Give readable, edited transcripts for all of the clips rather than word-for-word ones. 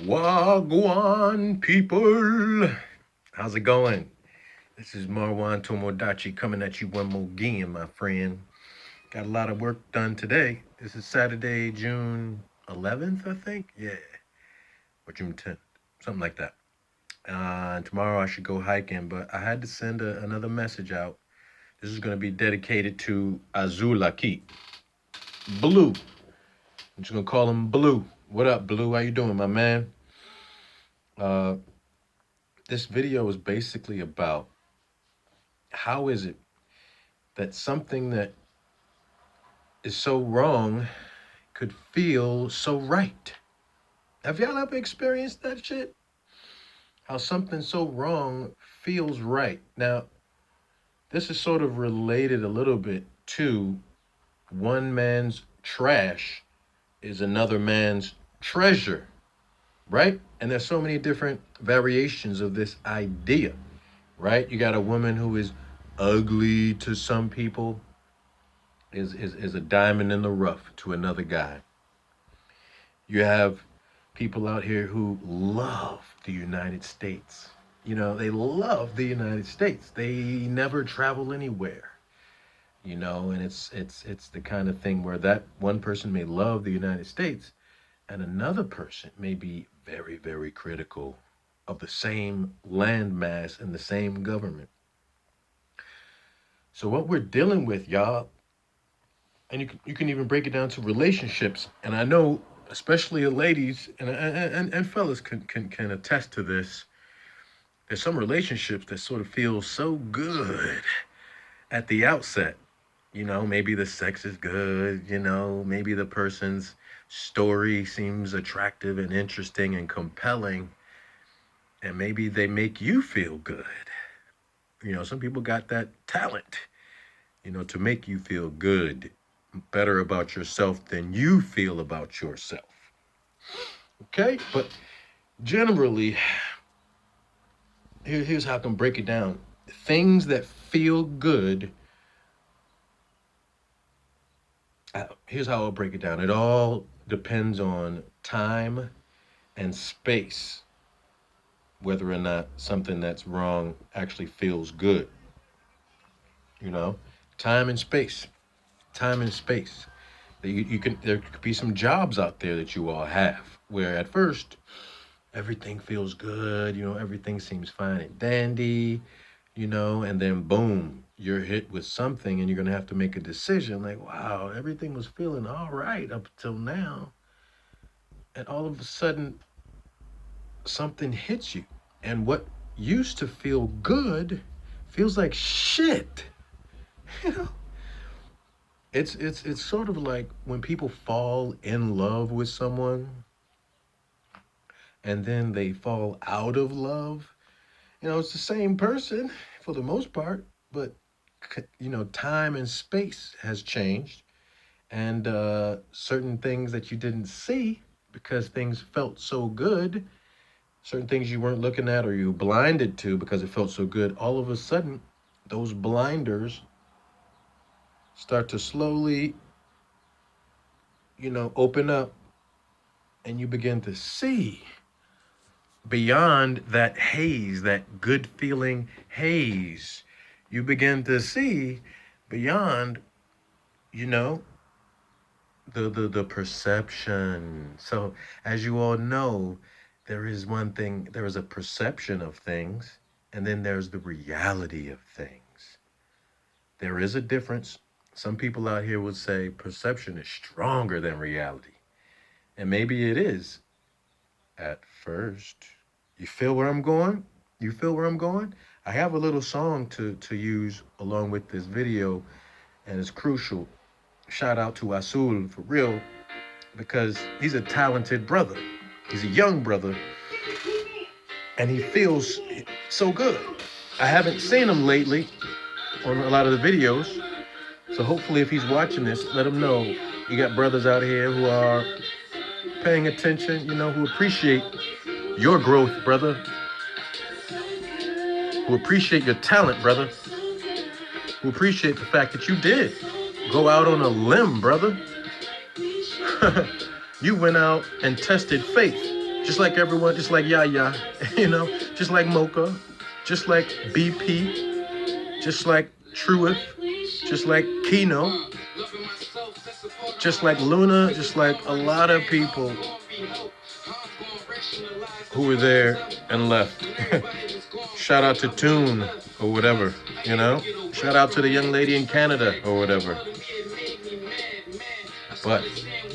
Wagwan people, how's it going? This is Marwan Tomodachi coming at you one more again, my friend. Got a lot of work done today. This is Saturday, June 11th, I think. Yeah, or June 10th, something like that. And tomorrow I should go hiking, but I had to send another message out. This is going to be dedicated to Azul Aqui. Blue. I'm just going to call him Blue. What up, Blue? How you doing, my man? Uh, this video is basically about how is it that something that is so wrong could feel so right? Have y'all ever experienced that shit? How something so wrong feels right. Now, this is sort of related a little bit to one man's trash is another man's treasure, right? And there's so many different variations of this idea, right? You got a woman who is ugly to some people, is a diamond in the rough to another guy. You have people out here who love the United States. You know, they love the United States. They never travel anywhere. You know, and it's the kind of thing where that one person may love the United States and another person may be very, very critical of the same landmass and the same government. So what we're dealing with, y'all, and you can even break it down to relationships. And I know, especially ladies and fellas can attest to this. There's some relationships that sort of feel so good at the outset. You know, maybe the sex is good. You know, maybe the person's story seems attractive and interesting and compelling, and maybe they make you feel good. You know, some people got that talent, you know, to make you feel good, better about yourself than you feel about yourself. Okay? But generally, here's how I can break it down. Things that feel good, here's how I'll break it down. It all depends on time and space, whether or not something that's wrong actually feels good. You know, time and space. Time and space. There could be some jobs out there that you all have where at first everything feels good, you know, everything seems fine and dandy, you know, and then boom, you're hit with something and you're gonna have to make a decision like, wow, everything was feeling all right up till now. And all of a sudden something hits you. And what used to feel good feels like shit. You know? It's sort of like when people fall in love with someone and then they fall out of love. You know, it's the same person for the most part, but you know, time and space has changed, and certain things that you didn't see because things felt so good, certain things you weren't looking at or you blinded to because it felt so good. All of a sudden, those blinders start to slowly, you know, open up, and you begin to see beyond that haze, that good feeling haze. You begin to see beyond, you know, the perception. So as you all know, there is one thing, there is a perception of things, and then there's the reality of things. There is a difference. Some people out here would say perception is stronger than reality. And maybe it is at first. You feel where I'm going? You feel where I'm going? I have a little song to use along with this video, and it's crucial. Shout out to Azul for real, because he's a talented brother. He's a young brother, and he feels so good. I haven't seen him lately on a lot of the videos, so hopefully if he's watching this, let him know you got brothers out here who are paying attention, you know, who appreciate your growth, brother, who appreciate your talent, brother, who appreciate the fact that you did go out on a limb, brother. You went out and tested faith. Just like everyone, just like Yaya, just like Mocha, just like BP, just like Truith, just like Kino, just like Luna, just like a lot of people who were there and left. Shout out to Tune or whatever. Shout out to the young lady in Canada or whatever. But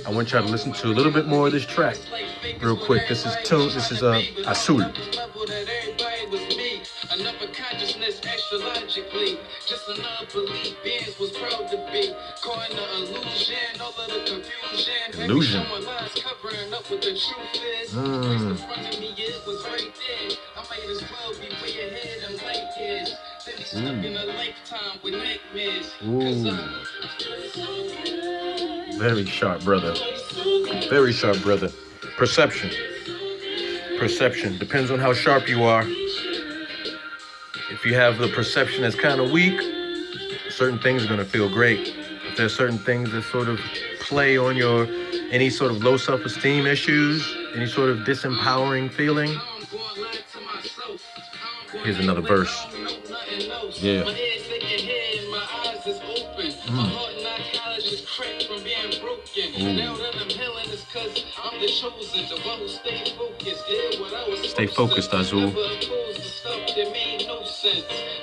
I want y'all to listen to a little bit more of this track real quick. This is Tune. This is Azul. Another consciousness astrologically. Just another belief beings was proud to be. Caught in the illusion, all of the confusion. Illusion. Covering up what the truth is. In front of me, it was right there. I might as well be way ahead in light years. Then he stuck in a lifetime with nightmares. Very sharp, brother. Very sharp, brother. Perception. Perception. Depends on how sharp you are. If you have the perception that's kind of weak, certain things are going to feel great. If there's certain things that sort of play on your any sort of low self-esteem issues, any sort of disempowering feeling, here's another verse. Yeah. Stay focused, Azul.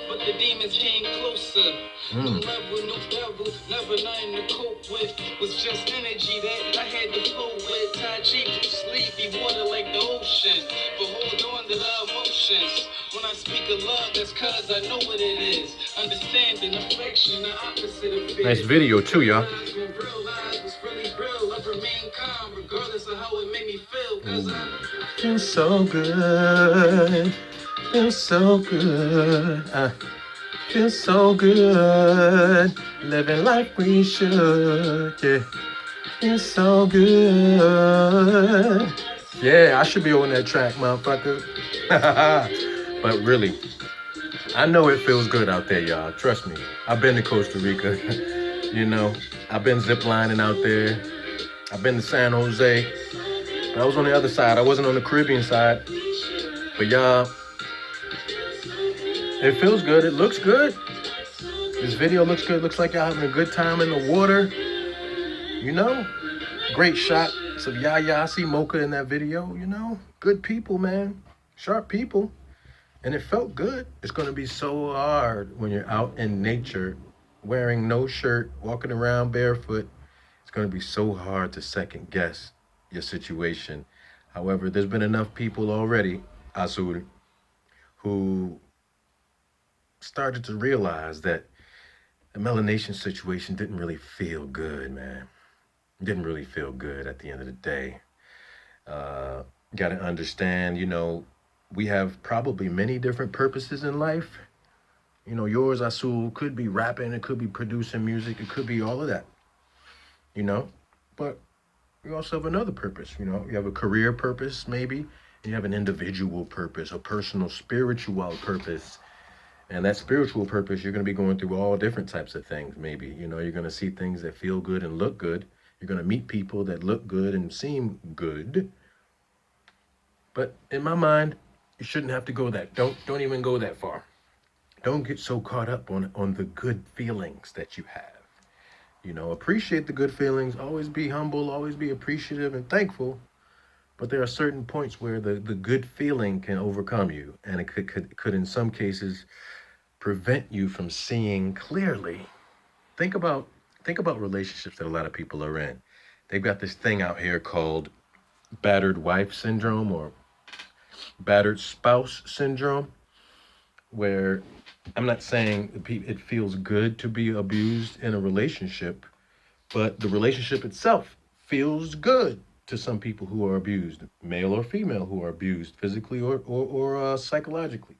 But the demons came closer. No level, no devil, never nothing to cope with. Was just energy that I had to flow with. Tai Chi, sleepy water like the ocean. But hold on to the emotions. When I speak of love, that's cause I know what it is. Understanding, affection, the opposite of fear. Nice video too, y'all. Regardless of how it made me feel. Cause I feel so good. Feels so good. Feels so good. Living like we should. Yeah. Feels so good. Yeah, I should be on that track, motherfucker. But really, I know it feels good out there, y'all. Trust me. I've been to Costa Rica. I've been ziplining out there. I've been to San Jose. I was on the other side. I wasn't on the Caribbean side. But y'all, it feels good. It looks good. This video looks good. Looks like y'all having a good time in the water. Great shots of Yaya. I see Mocha in that video. Good people, man. Sharp people. And it felt good. It's going to be so hard when you're out in nature, wearing no shirt, walking around barefoot. It's going to be so hard to second guess your situation. However, there's been enough people already, Azul, who started to realize that the melanation situation didn't really feel good, man. It didn't really feel good at the end of the day. Got to understand, we have probably many different purposes in life. Yours, Azul, could be rapping, it could be producing music, it could be all of that. But you also have another purpose. You have a career purpose, maybe, and you have an individual purpose, a personal spiritual purpose. And that spiritual purpose, you're going to be going through all different types of things, maybe. You're going to see things that feel good and look good. You're going to meet people that look good and seem good. But in my mind, you shouldn't have to go that. Don't even go that far. Don't get so caught up on the good feelings that you have. Appreciate the good feelings. Always be humble. Always be appreciative and thankful. But there are certain points where the good feeling can overcome you. And it could in some cases prevent you from seeing clearly. Think about relationships that a lot of people are in. They've got this thing out here called battered wife syndrome or battered spouse syndrome, where I'm not saying it feels good to be abused in a relationship, but the relationship itself feels good to some people who are abused, male or female, who are abused physically or psychologically.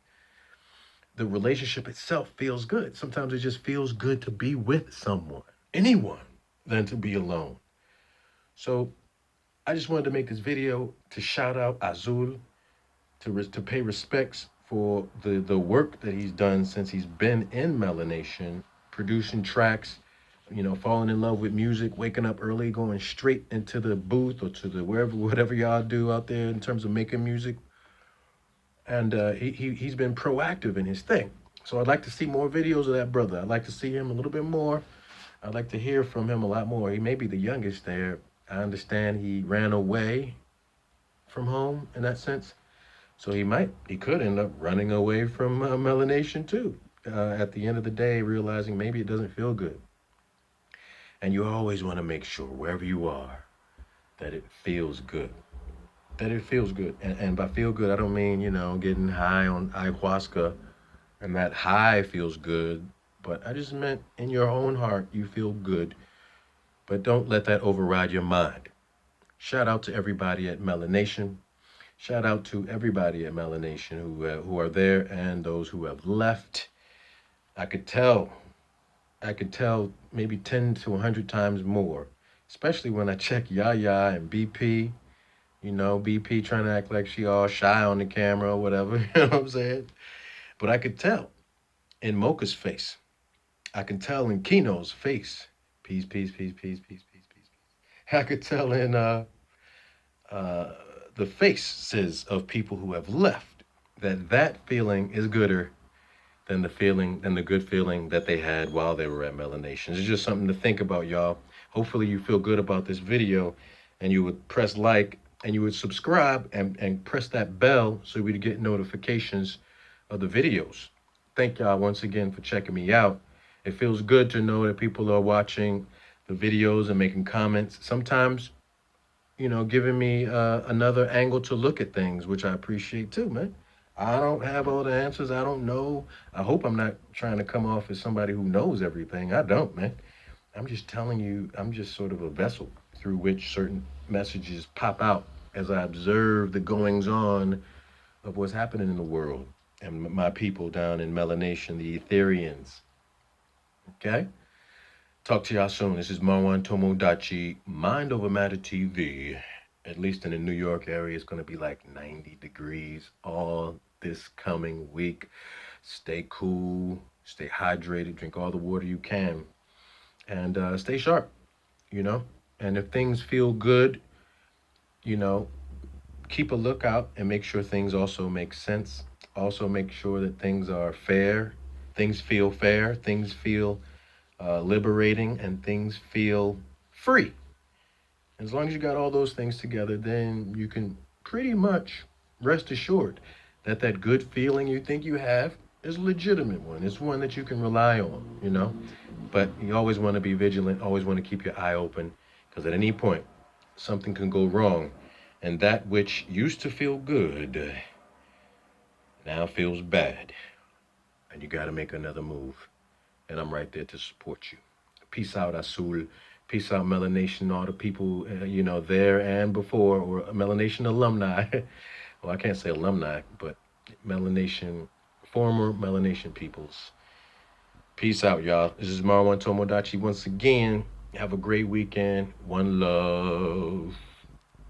The relationship itself feels good. Sometimes it just feels good to be with someone, anyone, than to be alone. So I just wanted to make this video to shout out Azul, to pay respects for the work that he's done since he's been in melanation, producing tracks, falling in love with music, waking up early, going straight into the booth or to the wherever, whatever y'all do out there in terms of making music. And he's been proactive in his thing. So I'd like to see more videos of that brother. I'd like to see him a little bit more. I'd like to hear from him a lot more. He may be the youngest there. I understand he ran away from home in that sense. So he could end up running away from melanation too. At the end of the day, realizing maybe it doesn't feel good. And you always want to make sure wherever you are that it feels good. That it feels good. And by feel good, I don't mean, getting high on ayahuasca and that high feels good. But I just meant in your own heart, you feel good. But don't let that override your mind. Shout out to everybody at Melanation. Shout out to everybody at Melanation who are there and those who have left. I could tell, I could tell maybe 10 to 100 times more, especially when I check Yaya and BP. BP trying to act like she all shy on the camera or whatever, you know what I'm saying? But I could tell in Mocha's face. I can tell in Kino's face. Peace, peace, peace, peace, peace, peace, peace, peace. I could tell in uh, the faces of people who have left that feeling is gooder than the good feeling that they had while they were at Melanation. It's just something to think about, y'all. Hopefully you feel good about this video and you would press like and you would subscribe and press that bell so we'd get notifications of the videos. Thank y'all once again for checking me out. It feels good to know that people are watching the videos and making comments. Sometimes, giving me another angle to look at things, which I appreciate too, man. I don't have all the answers. I don't know. I hope I'm not trying to come off as somebody who knows everything. I don't, man. I'm just telling you, I'm just sort of a vessel through which certain messages pop out as I observe the goings on of what's happening in the world and my people down in Melanation, the Etherians. Okay? Talk to y'all soon. This is Marwan Tomodachi, Mind Over Matter TV. At least in the New York area, it's going to be like 90 degrees all this coming week. Stay cool, stay hydrated, drink all the water you can, and stay sharp, you know? And if things feel good, you know, keep a lookout and make sure things also make sense. Also, make sure that things are fair, things feel liberating, and things feel free. As long as you got all those things together, then you can pretty much rest assured that that good feeling you think you have is a legitimate one. It's one that you can rely on. But you always want to be vigilant, always want to keep your eye open, because at any point, something can go wrong. And that which used to feel good now feels bad. And you got to make another move. And I'm right there to support you. Peace out, Azul. Peace out, Melanation, all the people, there and before, or Melanation alumni. Well, I can't say alumni, but Melanation, former Melanation peoples. Peace out, y'all. This is Marwan Tomodachi once again. Have a great weekend. One love.